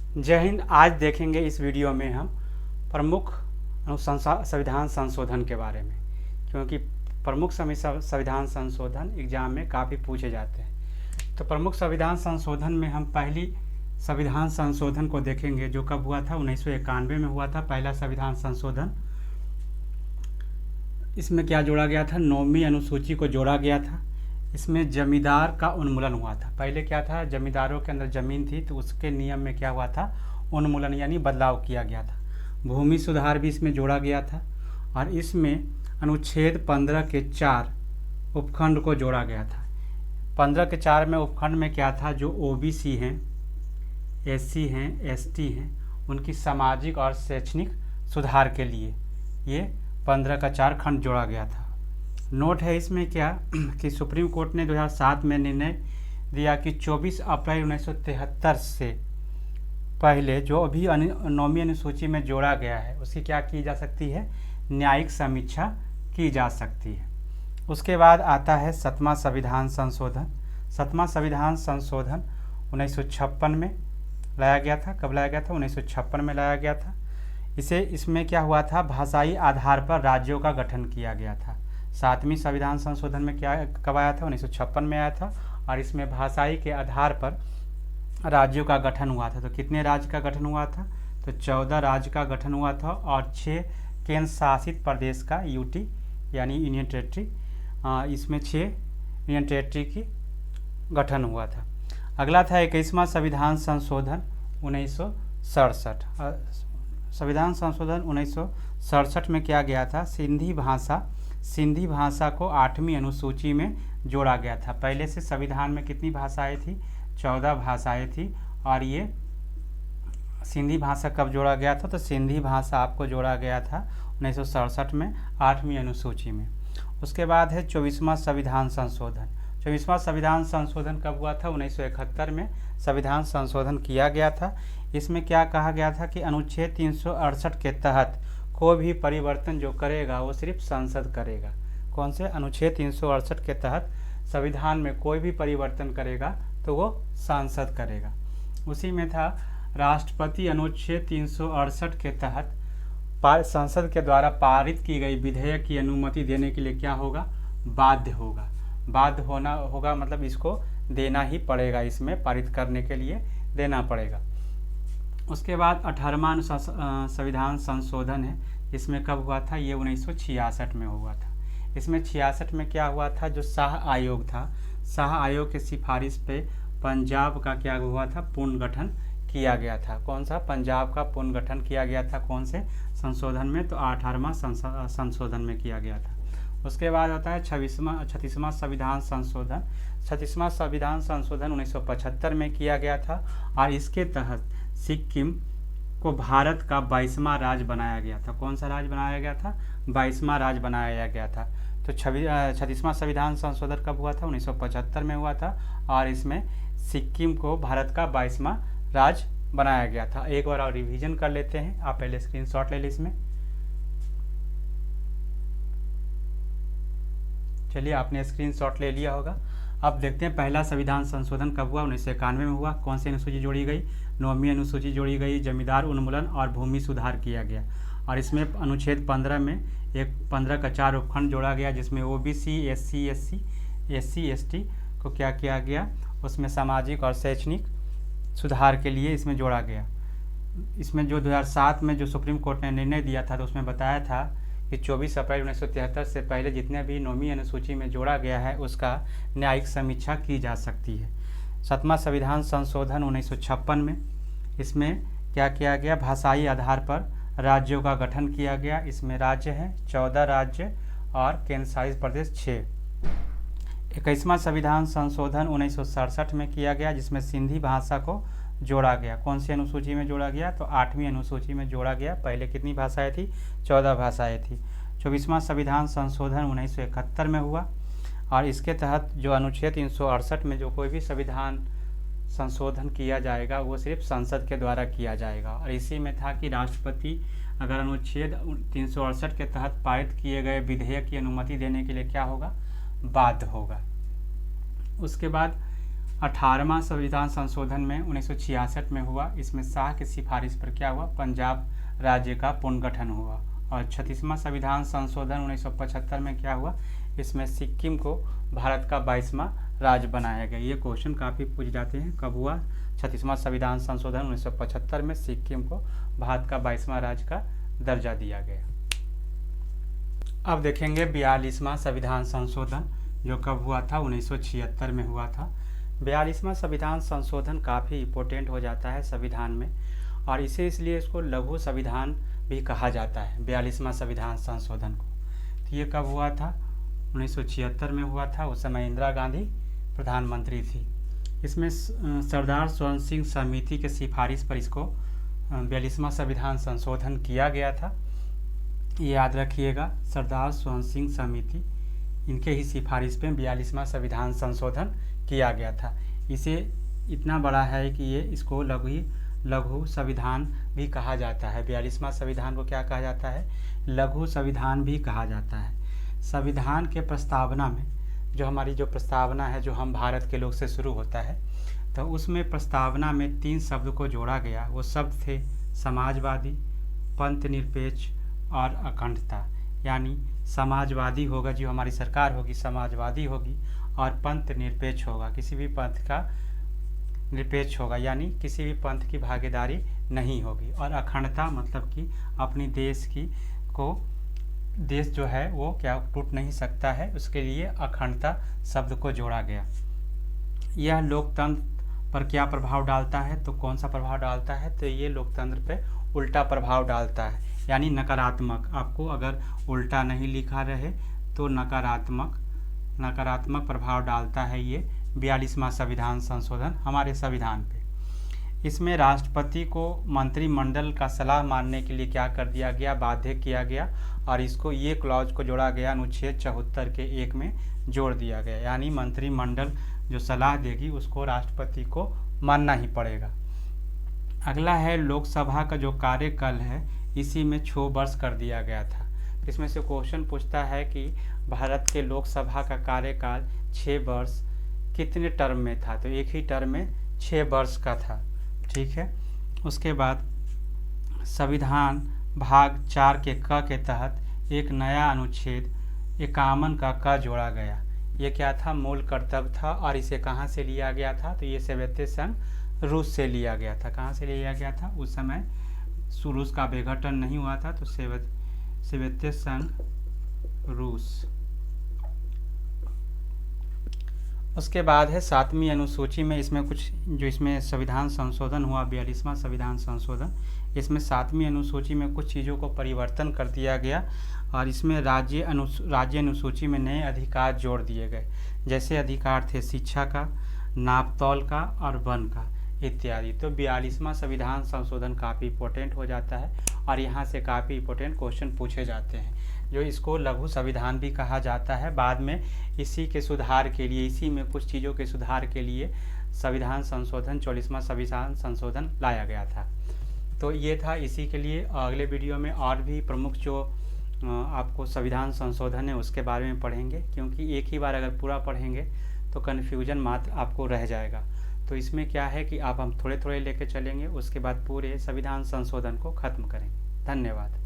जय हिंद। आज देखेंगे इस वीडियो में हम प्रमुख संविधान संशोधन के बारे में, क्योंकि प्रमुख संविधान संशोधन एग्जाम में काफ़ी पूछे जाते हैं। तो प्रमुख संविधान संशोधन में हम पहली संविधान संशोधन को देखेंगे, जो कब हुआ था, 1991 में हुआ था पहला संविधान संशोधन। इसमें क्या जोड़ा गया था, 9वीं अनुसूची को जोड़ा गया था। इसमें जमींदार का उन्मूलन हुआ था। पहले क्या था, जमींदारों के अंदर ज़मीन थी तो उसके नियम में क्या हुआ था, उन्मूलन यानी बदलाव किया गया था। भूमि सुधार भी इसमें जोड़ा गया था और इसमें अनुच्छेद 15 के 4 उपखंड को जोड़ा गया था। 15 के 4 में उपखंड में क्या था, जो ओबीसी हैं, एससी हैं, एसटी हैं, उनकी सामाजिक और शैक्षणिक सुधार के लिए ये 15 का 4 खंड जोड़ा गया था। नोट है इसमें क्या कि सुप्रीम कोर्ट ने 2007 में निर्णय दिया कि 24 अप्रैल 1973 से पहले जो अभी 9वीं अनुसूची में जोड़ा गया है उसकी क्या की जा सकती है, न्यायिक समीक्षा की जा सकती है। उसके बाद आता है 7वां संविधान संशोधन। 7वां संविधान संशोधन 1956 में लाया गया था। कब लाया गया था, 1956 में लाया गया था। इसमें क्या हुआ था, भाषाई आधार पर राज्यों का गठन किया गया था। 7वीं संविधान संशोधन में क्या कब आया था, 1956 में आया था और इसमें भाषाई के आधार पर राज्यों का गठन हुआ था। तो कितने राज्य का गठन हुआ था, तो 14 राज्य का गठन हुआ था और 6 केंद्र शासित प्रदेश का, यूटी यानी यूनियन टेरिटरी, इसमें 6 यूनियन टेरिटरी की गठन हुआ था। अगला था 21वां संविधान संशोधन 1967। संविधान संशोधन 1967 में क्या गया था, सिंधी भाषा को 8वीं अनुसूची में जोड़ा गया था। पहले से संविधान में कितनी भाषाएं थी, 14 भाषाएं थी और ये सिंधी भाषा कब जोड़ा गया था, तो सिंधी भाषा आपको जोड़ा गया था 1967 में 8वीं अनुसूची में। उसके बाद है 24वां संविधान संशोधन। 24वां संविधान संशोधन कब हुआ था, 1971 में संविधान संशोधन किया गया था। इसमें क्या कहा गया था कि अनुच्छेद 368 के तहत कोई भी परिवर्तन जो करेगा वो सिर्फ संसद करेगा। कौन से, अनुच्छेद 368 के तहत संविधान में कोई भी परिवर्तन करेगा तो वो संसद करेगा। उसी में था राष्ट्रपति अनुच्छेद 368 के तहत संसद के द्वारा पारित की गई विधेयक की अनुमति देने के लिए क्या होगा, बाध्य होगा। बाध्य होना होगा मतलब इसको देना ही पड़ेगा, इसमें पारित करने के लिए देना पड़ेगा। उसके बाद 18वां संविधान संशोधन है। इसमें कब हुआ था, ये 1966 में हुआ था। इसमें 66 में क्या हुआ था, जो शाह आयोग था, शाह आयोग के सिफारिश पे पंजाब का क्या हुआ था, पुनर्गठन किया गया था। कौन सा, पंजाब का पुनर्गठन किया गया था, कौन से संशोधन में, तो 18वां संशोधन में किया गया था। उसके बाद आता है 36वां संविधान संशोधन। 36वां संविधान संशोधन 1975 में किया गया था और इसके तहत सिक्किम को भारत का 22वां राज्य बनाया गया था। कौन सा राज्य बनाया गया था, 22वां राज्य बनाया गया था। तो 36वां संविधान संशोधन कब हुआ था, 1975 में हुआ था और इसमें सिक्किम को भारत का 22वां राज्य बनाया गया था। एक बार और रिवीजन कर लेते हैं, आप पहले स्क्रीनशॉट ले लीजिए इसमें। चलिए, आपने स्क्रीनशॉट ले लिया होगा। अब देखते हैं पहला संविधान संशोधन कब हुआ, 1991 में हुआ। कौन सी अनुसूची जोड़ी गई, 9वीं अनुसूची जोड़ी गई, जमींदार उन्मूलन और भूमि सुधार किया गया। और इसमें अनुच्छेद 15 में एक 15 का 4 उपखंड जोड़ा गया, जिसमें ओबीसी, एससी, एसटी को क्या किया गया, उसमें सामाजिक और शैक्षणिक सुधार के लिए इसमें जोड़ा गया। इसमें जो 2007 में जो सुप्रीम कोर्ट ने निर्णय दिया था तो उसमें बताया था कि 24 अप्रैल 1973 से पहले जितने भी 9वीं अनुसूची में जोड़ा गया है उसका न्यायिक समीक्षा की जा सकती है। 7वां संविधान संशोधन 1956 में, इसमें क्या किया गया, भाषाई आधार पर राज्यों का गठन किया गया। इसमें राज्य हैं 14 राज्य और केंद्र शासित प्रदेश 6। 21वां संविधान संशोधन 1967 में किया गया, जिसमें सिंधी भाषा को जोड़ा गया। कौन सी अनुसूची में जोड़ा गया, तो 8वीं अनुसूची में जोड़ा गया। पहले कितनी भाषाएं थी, 14 भाषाएं थी। 24वां संविधान संशोधन 1971 में हुआ और इसके तहत जो अनुच्छेद 368 में जो कोई भी संविधान संशोधन किया जाएगा वो सिर्फ संसद के द्वारा किया जाएगा। और इसी में था कि राष्ट्रपति अगर अनुच्छेद 368 के तहत पारित किए गए विधेयक की अनुमति देने के लिए क्या होगा, बाध्य होगा। उसके बाद 18वां संविधान संशोधन में 1966 में हुआ। इसमें शाह की सिफारिश पर क्या हुआ, पंजाब राज्य का पुनर्गठन हुआ। और 36वां संविधान संशोधन 1975 में क्या हुआ, इसमें सिक्किम को भारत का 22वां राज्य बनाया गया। ये क्वेश्चन काफ़ी पूछ जाते हैं, कब हुआ, 36वां संविधान संशोधन 1975 में सिक्किम को भारत का 22वां राज्य का दर्जा दिया गया। अब देखेंगे 42वां संविधान संशोधन, जो कब हुआ था, 1976 में हुआ था। 42वां संविधान संशोधन काफ़ी इम्पोर्टेंट हो जाता है संविधान में, और इसे इसलिए इसको लघु संविधान भी कहा जाता है, 42वां संविधान संशोधन को। तो ये कब हुआ था, 1976 में हुआ था। उस समय इंदिरा गांधी प्रधानमंत्री थी। इसमें सरदार स्वर्ण सिंह समिति के सिफारिश पर इसको 42वां संविधान संशोधन किया गया था। ये याद रखिएगा, सरदार स्वर्ण सिंह समिति, इनके ही सिफारिश पे 42वां संविधान संशोधन किया गया था। इसे इतना बड़ा है कि ये इसको लघु संविधान भी कहा जाता है। 42वां संविधान को क्या कहा जाता है, लघु संविधान भी कहा जाता है। संविधान के प्रस्तावना में जो हमारी जो प्रस्तावना है, जो हम भारत के लोग से शुरू होता है, तो उसमें प्रस्तावना में 3 शब्द को जोड़ा गया। वो शब्द थे समाजवादी, पंथ निरपेक्ष और अखंडता। यानी समाजवादी होगा, जो हमारी सरकार होगी समाजवादी होगी, और पंथ निरपेक्ष होगा, किसी भी पंथ का निरपेक्ष होगा, यानी किसी भी पंथ की भागीदारी नहीं होगी। और अखंडता मतलब कि अपनी देश जो है वो क्या टूट नहीं सकता है, उसके लिए अखंडता शब्द को जोड़ा गया। यह लोकतंत्र पर क्या प्रभाव डालता है, तो कौन सा प्रभाव डालता है, तो ये लोकतंत्र पे उल्टा प्रभाव डालता है, यानी नकारात्मक। आपको अगर उल्टा नहीं लिखा रहे तो नकारात्मक प्रभाव डालता है ये 42वां संविधान संशोधन हमारे संविधान पे। इसमें राष्ट्रपति को मंत्रिमंडल का सलाह मानने के लिए क्या कर दिया गया, बाध्य किया गया, और इसको ये क्लॉज को जोड़ा गया, अनुच्छेद 74 के 1 में जोड़ दिया गया। यानी मंत्रिमंडल जो सलाह देगी उसको राष्ट्रपति को मानना ही पड़ेगा। अगला है लोकसभा का जो कार्यकाल है, इसी में 6 वर्ष कर दिया गया था। इसमें से क्वेश्चन पूछता है कि भारत के लोकसभा का कार्यकाल 6 वर्ष कितने टर्म में था, तो एक ही टर्म में 6 वर्ष का था। ठीक है। उसके बाद संविधान भाग 4 के क के तहत एक नया अनुच्छेद 51 का क जोड़ा गया। ये क्या था, मूल कर्तव्य था, और इसे कहाँ से लिया गया था, तो ये सोवियत संघ रूस से लिया गया था। कहाँ से लिया गया था, उस समय रूस का विघटन नहीं हुआ था, तो सोवियत संघ रूस। उसके बाद है 7वीं अनुसूची में, इसमें कुछ जो इसमें संविधान संशोधन हुआ 42वां संविधान संशोधन, इसमें 7वीं अनुसूची में कुछ चीज़ों को परिवर्तन कर दिया गया, और इसमें राज्य अनुसूची में नए अधिकार जोड़ दिए गए। जैसे अधिकार थे शिक्षा का, नापतौल का और वन का इत्यादि। तो 42वां संविधान संशोधन काफ़ी इंपॉर्टेंट हो जाता है, और यहाँ से काफ़ी इंपॉर्टेंट क्वेश्चन पूछे जाते हैं, जो इसको लघु संविधान भी कहा जाता है। बाद में इसी के सुधार के लिए, इसी में कुछ चीज़ों के सुधार के लिए संविधान संशोधन 44वां संविधान संशोधन लाया गया था। तो ये था इसी के लिए। अगले वीडियो में और भी प्रमुख जो आपको संविधान संशोधन है उसके बारे में पढ़ेंगे, क्योंकि एक ही बार अगर पूरा पढ़ेंगे तो कन्फ्यूजन मात्र आपको रह जाएगा। तो इसमें क्या है कि आप हम थोड़े थोड़े लेके चलेंगे, उसके बाद पूरे संविधान संशोधन को ख़त्म करेंगे। धन्यवाद।